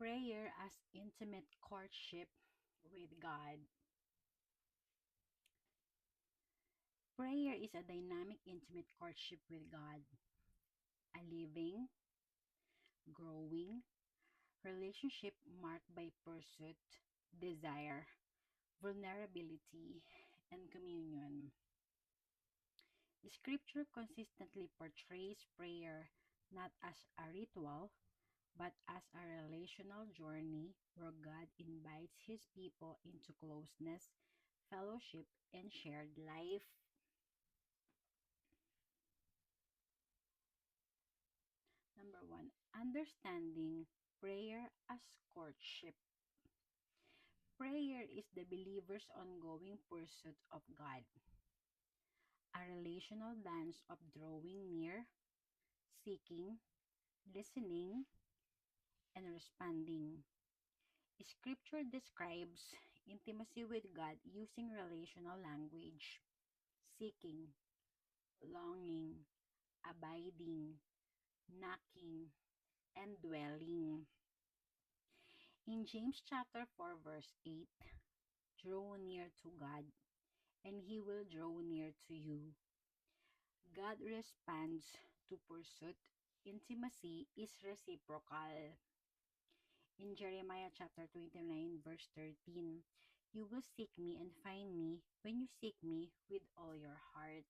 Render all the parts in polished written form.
Prayer as intimate courtship with God. Prayer is a dynamic, intimate courtship with God, a living, growing relationship marked by pursuit, desire, vulnerability, and communion. Scripture consistently portrays prayer not as a ritual, but as a relational journey where God invites His people into closeness, fellowship, and shared life. Number one, understanding prayer as courtship. Prayer is the believer's ongoing pursuit of God, a relational dance of drawing near, seeking, listening, and responding. Scripture describes intimacy with God using relational language, seeking, longing, abiding, knocking, and dwelling. In James chapter 4 verse 8, draw near to God and he will draw near to you. God responds to pursuit. Intimacy is reciprocal. In Jeremiah chapter 29 verse 13, you will seek me and find me when you seek me with all your heart.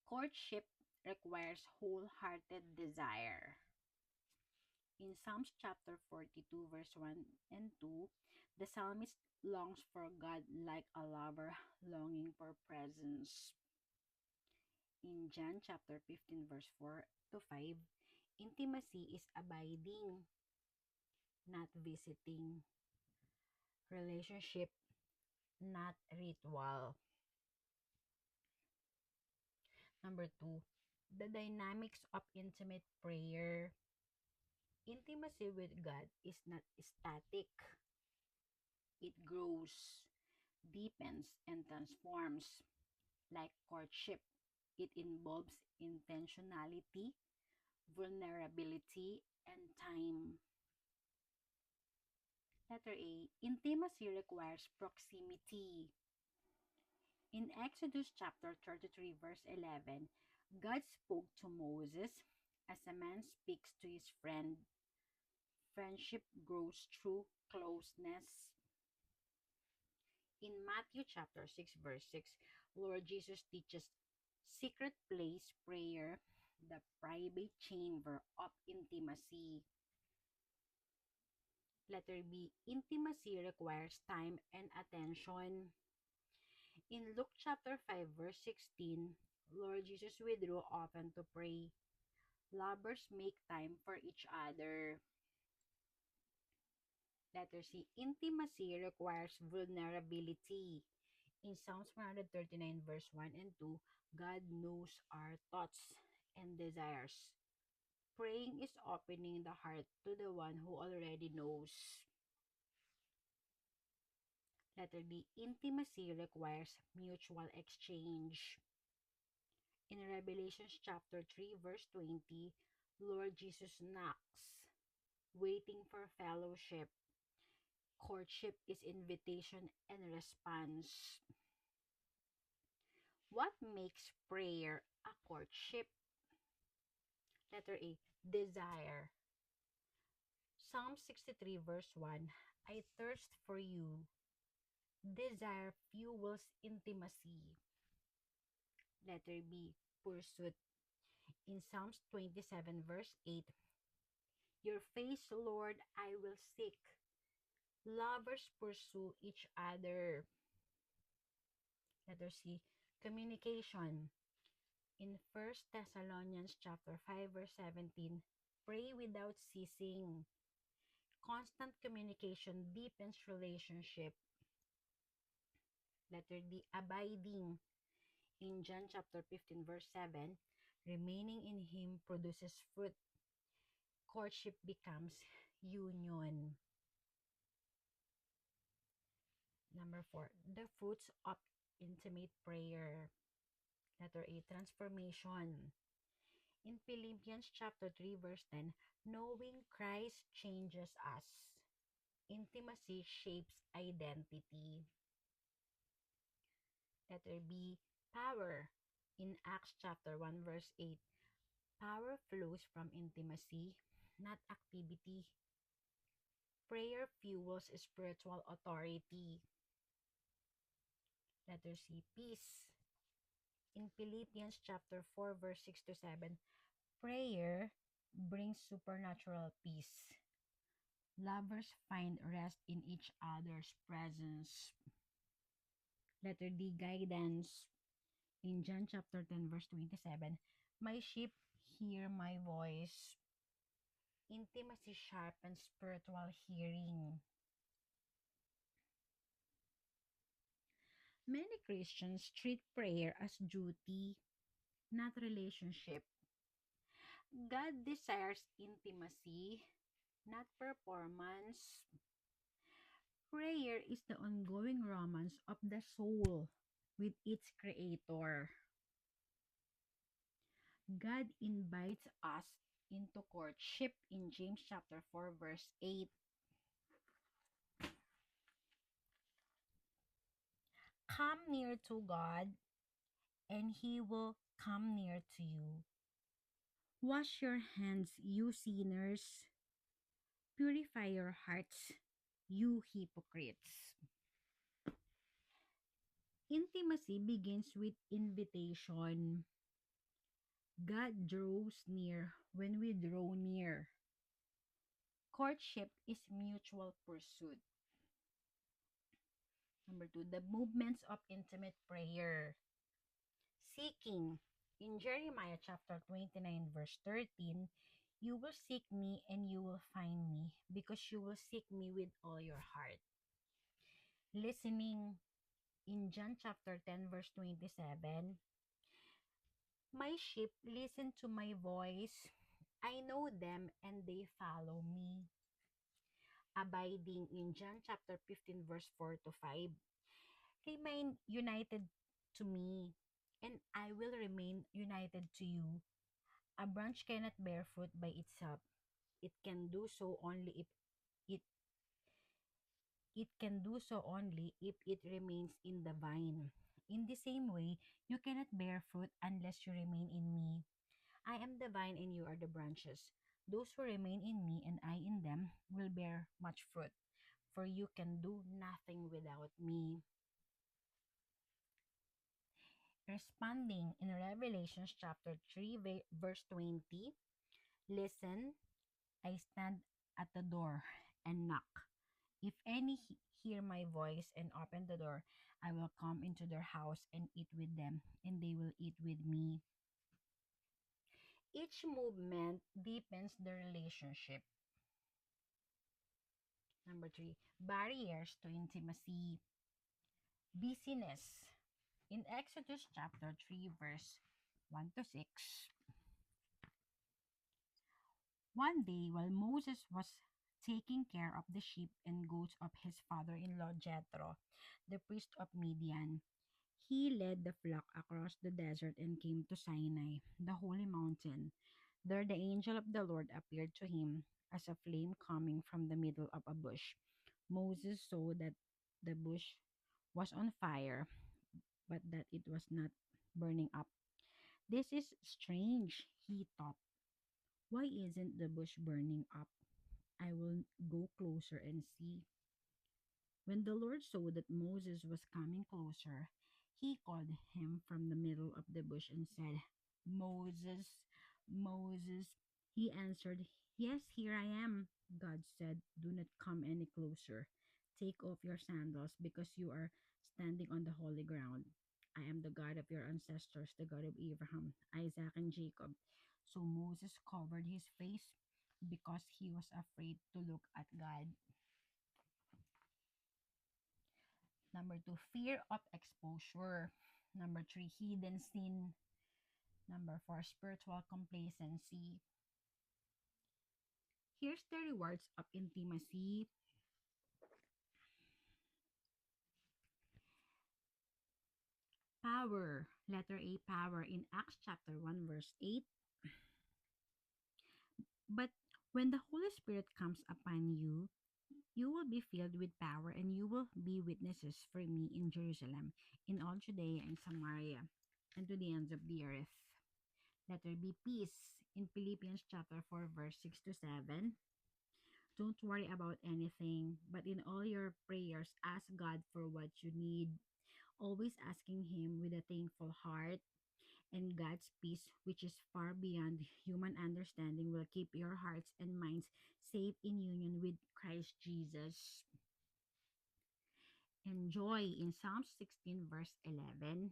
Courtship requires wholehearted desire. In Psalms chapter 42 verse 1 and 2, the psalmist longs for God like a lover longing for presence. In John chapter 15 verse 4 to 5, intimacy is abiding, not visiting. Relationship, not ritual. Number 2, the dynamics of intimate prayer. Intimacy with God is not static. It grows, deepens, and transforms. Like courtship, it involves intentionality, vulnerability, and time. Letter A. Intimacy requires proximity. In Exodus chapter 33, verse 11, God spoke to Moses as a man speaks to his friend. Friendship grows through closeness. In Matthew chapter 6, verse 6, Lord Jesus teaches secret place prayer, the private chamber of intimacy. Letter B. Intimacy requires time and attention. In Luke chapter 5, verse 16, Lord Jesus withdrew often to pray. Lovers make time for each other. Letter C. Intimacy requires vulnerability. In Psalms 139 verse 1 and 2, God knows our thoughts and desires. Praying is opening the heart to the one who already knows. Letter D. Intimacy requires mutual exchange. In Revelation chapter 3 verse 20, Lord Jesus knocks, waiting for fellowship. Courtship is invitation and response. What makes prayer a courtship? Letter A. Desire. Psalm 63 verse 1, I thirst for you. Desire fuels intimacy. Letter B. Pursuit. In Psalms 27 verse 8, your face, Lord, I will seek. Lovers pursue each other. Letter C. Communication. In 1 Thessalonians chapter 5 verse 17, pray without ceasing. Constant communication deepens relationship. Letter D. Abiding. In John chapter 15 verse 7, remaining in Him produces fruit. Courtship becomes union. Number 4, the fruits of intimate prayer. Letter A. Transformation. In Philippians chapter 3 verse 10, knowing Christ changes us. Intimacy shapes identity. Letter B, power. In Acts chapter 1 verse 8, power flows from intimacy, not activity. Prayer fuels spiritual authority. Letter C, peace. In Philippians chapter 4 verse 6 to 7, prayer brings supernatural peace. Lovers find rest in each other's presence. Letter D, guidance. In John chapter 10 verse 27, my sheep hear my voice. Intimacy sharpens spiritual hearing. Many Christians treat prayer as duty, not relationship. God desires intimacy, not performance. Prayer is the ongoing romance of the soul with its creator. God invites us into courtship in James chapter 4 verse 8. Come near to God and he will come near to you. Wash your hands, you sinners. Purify your hearts, you hypocrites. Intimacy begins with invitation. God draws near when we draw near. Courtship is mutual pursuit. Number 2, the movements of intimate prayer. Seeking. In Jeremiah chapter 29 verse 13, you will seek me and you will find me because you will seek me with all your heart. Listening. In John chapter 10 verse 27, my sheep listen to my voice. I know them and they follow me. Abiding. In John chapter 15 verse 4 to 5, remain united to me and I will remain united to you. A branch cannot bear fruit by itself. It can do so only if it it can do so only if it remains in the vine. In the same way, you cannot bear fruit unless you remain in me. I am the vine and you are the branches. Those who remain in me and I in them will bear much fruit, for you can do nothing without me. Responding in Revelation chapter 3 verse 20, listen, I stand at the door and knock. If any hear my voice and open the door, I will come into their house and eat with them, and they will eat with me. Each movement deepens the relationship. Number 3, barriers to intimacy. Busyness. In Exodus chapter 3, verse 1 to 6, one day while Moses was taking care of the sheep and goats of his father-in-law Jethro, the priest of Midian, he led the flock across the desert and came to Sinai, the holy mountain. There the angel of the Lord appeared to him as a flame coming from the middle of a bush. Moses saw that the bush was on fire, but that it was not burning up. This is strange, he thought. Why isn't the bush burning up? I will go closer and see. When the Lord saw that Moses was coming closer, he called him from the middle of the bush and said, Moses, Moses. He answered, Yes, here I am. God said, Do not come any closer. Take off your sandals because you are standing on the holy ground. I am the God of your ancestors, the God of Abraham, Isaac, and Jacob. So Moses covered his face because he was afraid to look at God. Number 2, fear of exposure. Number 3, hidden sin. Number 4, spiritual complacency. Here's the rewards of intimacy. Power. Letter A, power. In Acts chapter 1 verse 8, But when the Holy Spirit comes upon you, you will be filled with power and you will be witnesses for me in Jerusalem, in all Judea and Samaria, and to the ends of the earth. Let there be peace. In Philippians chapter 4, verse 6 to 7. Don't worry about anything, but in all your prayers, ask God for what you need, always asking Him with a thankful heart, and God's peace, which is far beyond human understanding, will keep your hearts and minds safe in union with Christ Jesus. And joy in Psalm 16, verse 11.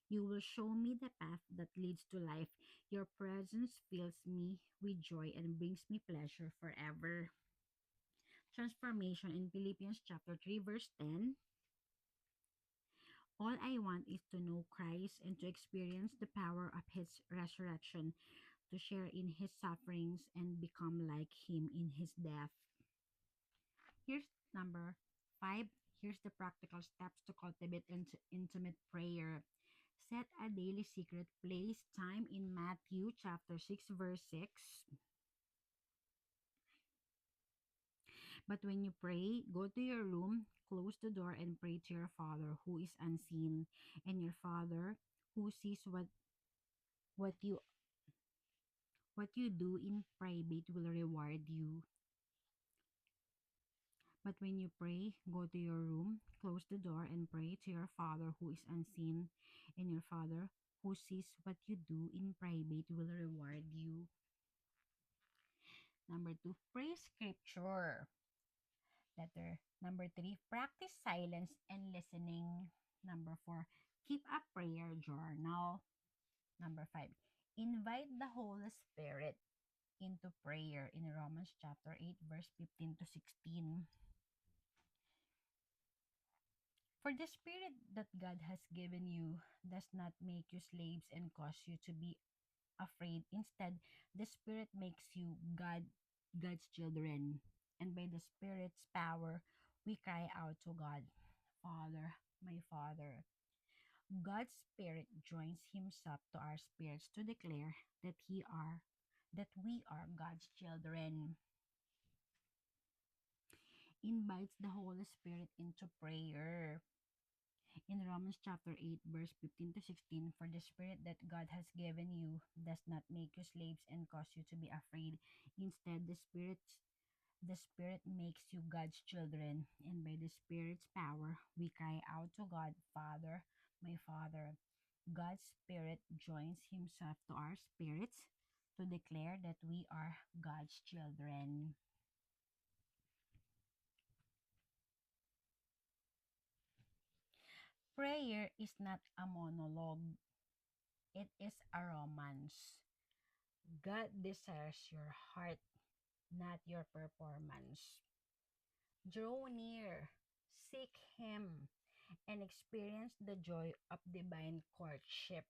You will show me the path that leads to life. Your presence fills me with joy and brings me pleasure forever. Transformation in Philippians chapter 3, verse 10. All I want is to know Christ and to experience the power of His resurrection, to share in His sufferings and become like Him in His death. Here's number 5. Here's the practical steps to cultivate intimate prayer. Set a daily secret place time in Matthew chapter 6, verse 6. But when you pray, go to your room, close the door, and pray to your Father who is unseen. And your Father who sees what you what you do in private will reward you. But when you pray, go to your room, close the door, and pray to your Father who is unseen. And your Father who sees what you do in private will reward you. Number 2, pray scripture. Letter number 3, practice silence and listening. Number 4, keep a prayer journal. Number 5, invite the Holy Spirit into prayer in Romans chapter 8, verse 15 to 16. For the spirit that God has given you does not make you slaves and cause you to be afraid. Instead, the Spirit makes you God's children. And by the Spirit's power, we cry out to God, Father, my Father. God's Spirit joins Himself to our spirits to declare that we are God's children. Invites the Holy Spirit into prayer. In Romans chapter 8, verse 15 to 16, for the Spirit that God has given you does not make you slaves and cause you to be afraid. Instead, the Spirit makes you God's children, and by the Spirit's power, we cry out to God, Father, my Father. God's Spirit joins Himself to our spirits to declare that we are God's children. Prayer is not a monologue, it is a romance. God desires your heart, not your performance. Draw near, seek Him, and experience the joy of divine courtship.